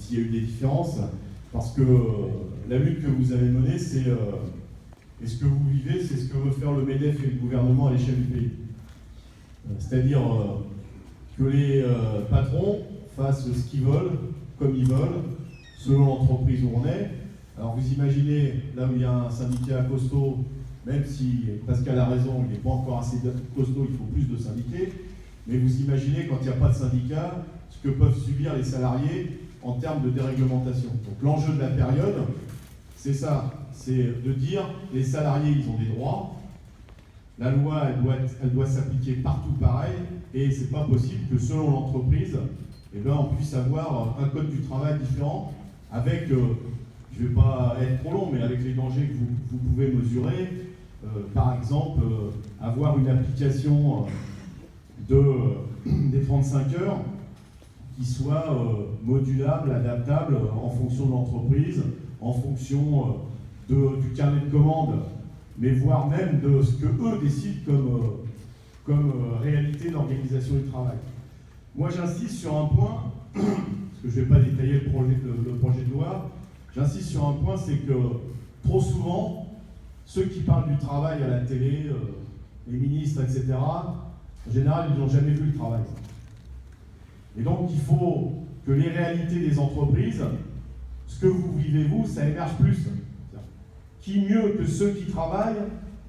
s'il y a eu des différences, parce que la lutte que vous avez menée, c'est et ce que vous vivez, c'est ce que veut faire le MEDEF et le gouvernement à l'échelle du pays. C'est-à-dire que les patrons fassent ce qu'ils veulent, comme ils veulent, selon l'entreprise où on est. Alors vous imaginez, là où il y a un syndicat costaud, même si Pascal a raison, il n'est pas encore assez costaud, il faut plus de syndiqués, mais vous imaginez quand il n'y a pas de syndicat, ce que peuvent subir les salariés en termes de déréglementation. Donc l'enjeu de la période, c'est ça, c'est de dire les salariés, ils ont des droits, la loi, elle doit s'appliquer partout pareil, et c'est pas possible que selon l'entreprise, eh ben, on puisse avoir un code du travail différent avec, je ne vais pas être trop long, mais avec les dangers que vous pouvez mesurer, par exemple, avoir une application des 35 heures qui soit modulable, adaptable en fonction de l'entreprise, en fonction du carnet de commandes, mais voire même de ce que eux décident comme réalité d'organisation du travail. Moi, j'insiste sur un point, parce que je ne vais pas détailler le projet de loi, j'insiste sur un point, c'est que trop souvent, ceux qui parlent du travail à la télé, les ministres, etc., en général, ils n'ont jamais vu le travail. Et donc, il faut que les réalités des entreprises, ce que vous vivez, vous, ça émerge plus. Qui mieux que ceux qui travaillent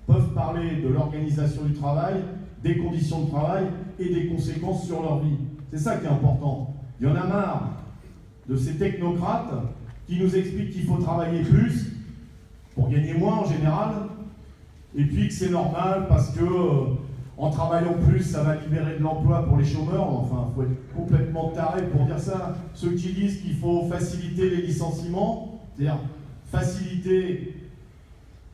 peuvent parler de l'organisation du travail, des conditions de travail et des conséquences sur leur vie. C'est ça qui est important. Il y en a marre de ces technocrates qui nous expliquent qu'il faut travailler plus pour gagner moins en général, et puis que c'est normal parce que en travaillant plus, ça va libérer de l'emploi pour les chômeurs. Enfin, il faut être complètement taré pour dire ça. Ceux qui disent qu'il faut faciliter les licenciements, c'est-à-dire faciliter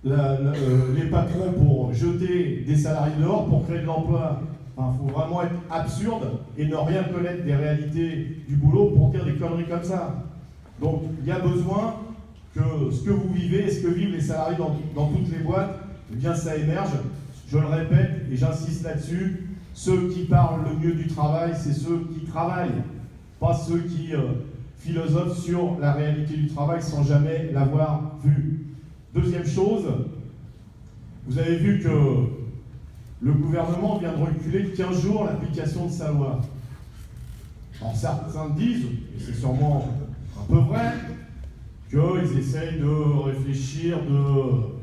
les patrons pour jeter des salariés dehors pour créer de l'emploi. Enfin, il faut vraiment être absurde et ne rien connaître des réalités du boulot pour dire des conneries comme ça. Donc, il y a besoin que ce que vous vivez et ce que vivent les salariés dans toutes les boîtes, eh bien, ça émerge. Je le répète et j'insiste là-dessus, ceux qui parlent le mieux du travail, c'est ceux qui travaillent, pas ceux qui philosophent sur la réalité du travail sans jamais l'avoir vue. Deuxième chose, vous avez vu que le gouvernement vient de reculer de 15 jours l'application de sa loi. Alors certains disent, et c'est sûrement un peu vrai, qu'ils essayent de réfléchir, de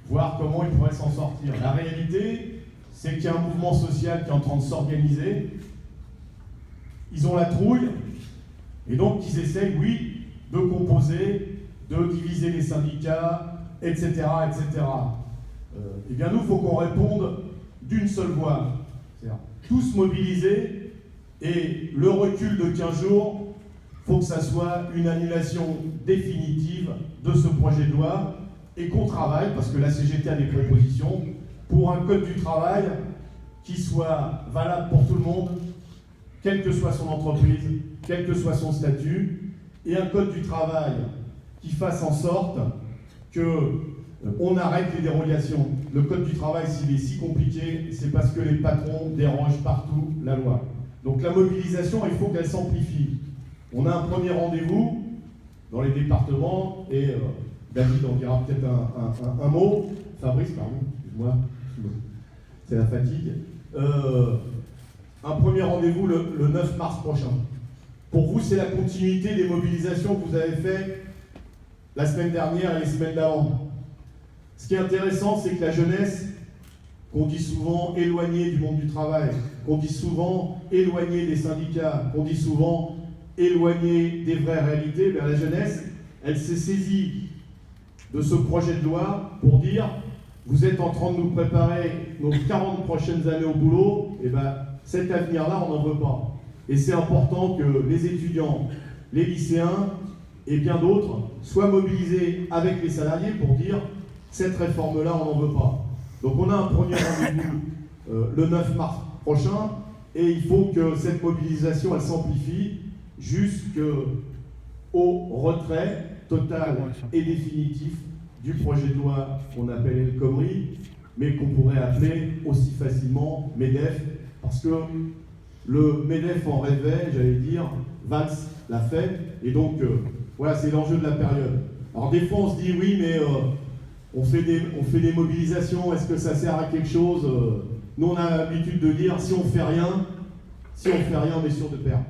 voir comment ils pourraient s'en sortir. La réalité, c'est qu'il y a un mouvement social qui est en train de s'organiser. Ils ont la trouille, et donc ils essayent, oui, de composer, de diviser les syndicats, etc., etc. Eh bien, nous, il faut qu'on réponde d'une seule voix. C'est-à-dire tous mobilisés, et le recul de 15 jours, il faut que ça soit une annulation définitive de ce projet de loi, et qu'on travaille, parce que la CGT a des propositions, pour un code du travail qui soit valable pour tout le monde, quelle que soit son entreprise, quel que soit son statut, et un code du travail qui fasse en sorte qu'on arrête les dérogations. Le code du travail, s'il est si compliqué, c'est parce que les patrons dérogent partout la loi. Donc la mobilisation, il faut qu'elle s'amplifie. On a un premier rendez-vous dans les départements, et David en dira peut-être un mot. Fabrice, pardon, excuse-moi, c'est la fatigue. Un premier rendez-vous le 9 mars prochain. Pour vous, c'est la continuité des mobilisations que vous avez faites la semaine dernière et les semaines d'avant. Ce qui est intéressant, c'est que la jeunesse, qu'on dit souvent éloignée du monde du travail, qu'on dit souvent éloignée des syndicats, qu'on dit souvent éloignée des vraies réalités, la jeunesse, elle s'est saisie de ce projet de loi pour dire vous êtes en train de nous préparer nos 40 prochaines années au boulot, et bien cet avenir-là, on n'en veut pas. Et c'est important que les étudiants, les lycéens et bien d'autres soient mobilisés avec les salariés pour dire cette réforme-là, on n'en veut pas. Donc on a un premier rendez-vous le 9 mars prochain, et il faut que cette mobilisation, elle s'amplifie jusqu'au retrait total et définitif du projet de loi qu'on appelle El Khomri, mais qu'on pourrait appeler aussi facilement MEDEF, parce que le MEDEF en rêvait, j'allais dire, Valls l'a fait, Et donc, voilà, c'est l'enjeu de la période. Alors des fois, on se dit, oui, mais on fait des mobilisations, est-ce que ça sert à quelque chose? Nous, on a l'habitude de dire, si on fait rien, on est sûr de perdre.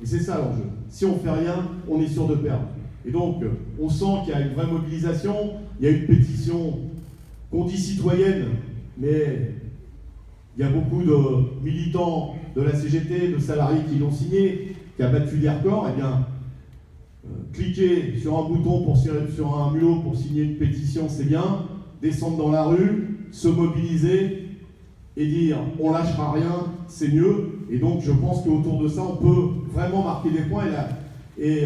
Et c'est ça l'enjeu. Si on fait rien, on est sûr de perdre. Et donc, on sent qu'il y a une vraie mobilisation, il y a une pétition qu'on dit citoyenne, mais il y a beaucoup de militants de la CGT, de salariés qui l'ont signé, qui a battu des records. Eh bien, cliquer sur un bouton, sur un mulot pour signer une pétition, c'est bien. Descendre dans la rue, se mobiliser et dire on lâchera rien, c'est mieux. Et donc, je pense qu'autour de ça, on peut vraiment marquer des points et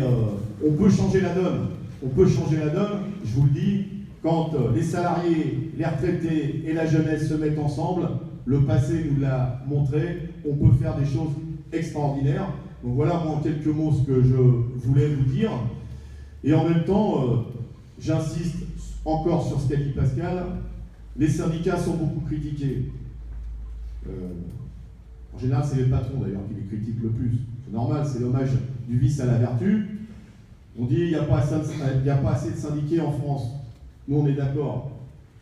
on peut changer la donne. On peut changer la donne, je vous le dis, quand les salariés, les retraités et la jeunesse se mettent ensemble. Le passé nous l'a montré, on peut faire des choses extraordinaires. Donc voilà, moi, en quelques mots, ce que je voulais vous dire. Et en même temps, j'insiste encore sur ce qu'a dit Pascal, les syndicats sont beaucoup critiqués. En général, c'est les patrons d'ailleurs qui les critiquent le plus. C'est normal, c'est l'hommage du vice à la vertu. On dit il n'y a pas assez de syndiqués en France. Nous, on est d'accord.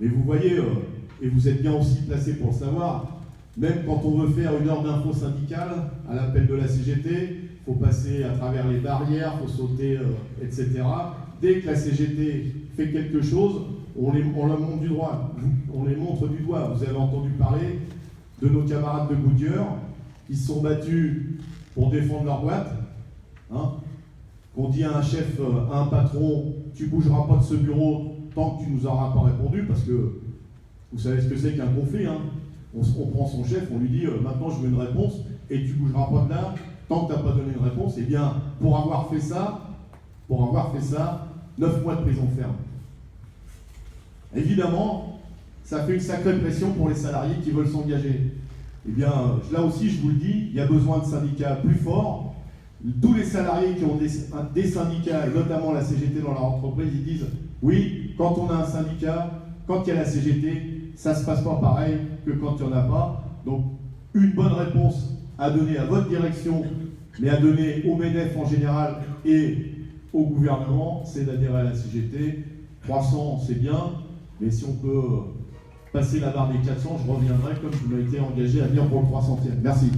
Mais vous voyez, et vous êtes bien aussi placé pour le savoir, même quand on veut faire une heure d'info syndicale, à l'appel de la CGT, il faut passer à travers les barrières, il faut sauter, etc. Dès que la CGT fait quelque chose, on les montre du doigt. On les montre du doigt. Vous avez entendu parler de nos camarades de Goodyear qui se sont battus pour défendre leur boîte. Hein, qu'on dit à un chef, à un patron, tu bougeras pas de ce bureau tant que tu nous auras pas répondu, parce que vous savez ce que c'est qu'un conflit. Hein. On prend son chef, on lui dit maintenant je veux une réponse et tu bougeras pas de là tant que tu n'as pas donné une réponse. Eh bien, pour avoir fait ça, 9 mois de prison ferme. Évidemment, ça fait une sacrée pression pour les salariés qui veulent s'engager. Eh bien, là aussi, je vous le dis, il y a besoin de syndicats plus forts. Tous les salariés qui ont des syndicats, et notamment la CGT dans leur entreprise, ils disent oui, quand on a un syndicat, quand il y a la CGT, ça ne se passe pas pareil que quand il n'y en a pas. Donc, une bonne réponse à donner à votre direction, mais à donner au MEDEF en général et au gouvernement, c'est d'adhérer à la CGT. 300, c'est bien, mais si on peut passer la barre des 400, je reviendrai comme je m'ai été engagé à venir pour le 300e. Merci.